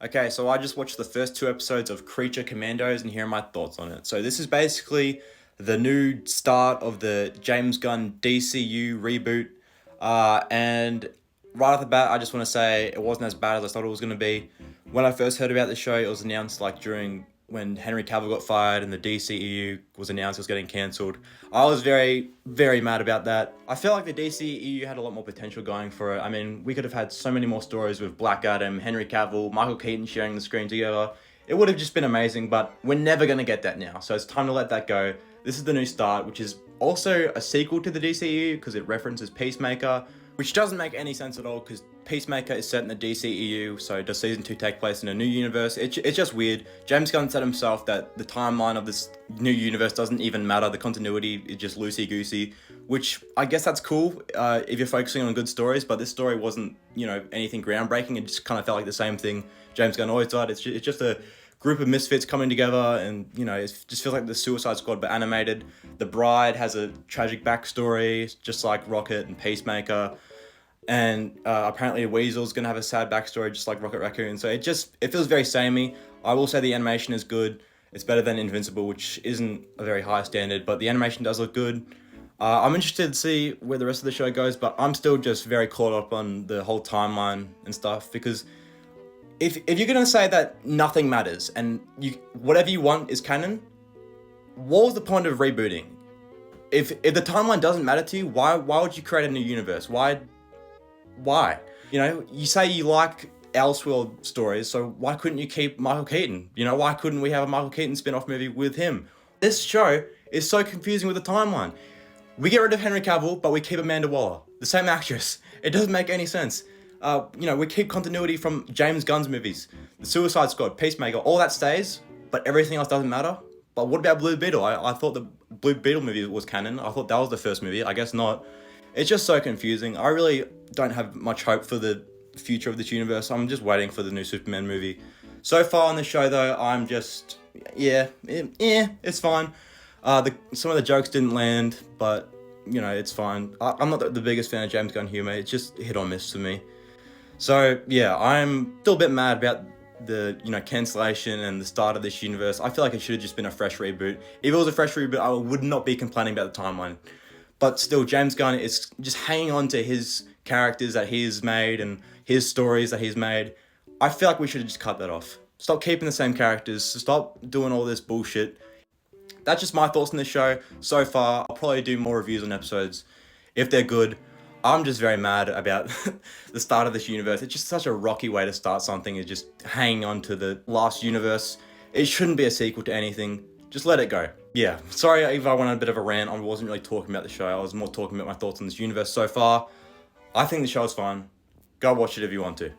Okay, so I just watched the first two episodes of Creature Commandos, and here are my thoughts on it. So this is basically the new start of the James Gunn DCU reboot. And right off the bat, I just want to say it wasn't as bad as I thought it was going to be. When I first heard about the show, it was announced like during when Henry Cavill got fired and the DCEU was announced it was getting cancelled. I was very, very mad about that. I feel like the DCEU had a lot more potential going for it. I mean, we could have had so many more stories with Black Adam, Henry Cavill, Michael Keaton sharing the screen together. It would have just been amazing, but we're never going to get that now. So it's time to let that go. This is the new start, which is also a sequel to the DCEU because it references Peacemaker, which doesn't make any sense at all because Peacemaker is set in the DCEU, so does Season 2 take place in a new universe? It's just weird. James Gunn said himself that the timeline of this new universe doesn't even matter. The continuity is just loosey-goosey, which I guess that's cool if you're focusing on good stories, but this story wasn't, anything groundbreaking. It just kind of felt like the same thing James Gunn always did. It's just a group of misfits coming together, and it just feels like the Suicide Squad but animated. The Bride has a tragic backstory, just like Rocket and Peacemaker, and apparently Weasel's gonna have a sad backstory, just like Rocket Raccoon. So it feels very samey. I will say the animation is good. It's better than Invincible, which isn't a very high standard, but the animation does look good. I'm interested to see where the rest of the show goes, but I'm still just very caught up on the whole timeline and stuff because if you're gonna say that nothing matters and whatever you want is canon, what was the point of rebooting? If the timeline doesn't matter to you, why would you create a new universe? Why? You say you like Elseworld stories, so why couldn't you keep Michael Keaton? Why couldn't we have a Michael Keaton spin-off movie with him? This show is so confusing with the timeline. We get rid of Henry Cavill, but we keep Amanda Waller, the same actress. It doesn't make any sense. We keep continuity from James Gunn's movies, the Suicide Squad, Peacemaker, all that stays, but everything else doesn't matter. But what about Blue Beetle? I thought the Blue Beetle movie was canon. I thought that was the first movie. I guess not. It's just so confusing. I really don't have much hope for the future of this universe. I'm just waiting for the new Superman movie. So far on the show, though, I'm just, it's fine. Some of the jokes didn't land, but, it's fine. I'm not the biggest fan of James Gunn humor. It's just hit or miss for me. So, yeah, I'm still a bit mad about the, cancellation and the start of this universe. I feel like it should have just been a fresh reboot. If it was a fresh reboot, I would not be complaining about the timeline. But still, James Gunn is just hanging on to his characters that he's made and his stories that he's made. I feel like we should have just cut that off. Stop keeping the same characters. Stop doing all this bullshit. That's just my thoughts on this show so far. I'll probably do more reviews on episodes if they're good. I'm just very mad about the start of this universe. It's just such a rocky way to start something, is just hanging on to the last universe. It shouldn't be a sequel to anything. Just let it go. Yeah, sorry if I went on a bit of a rant. I wasn't really talking about the show. I was more talking about my thoughts on this universe so far. I think the show's fine. Go watch it if you want to.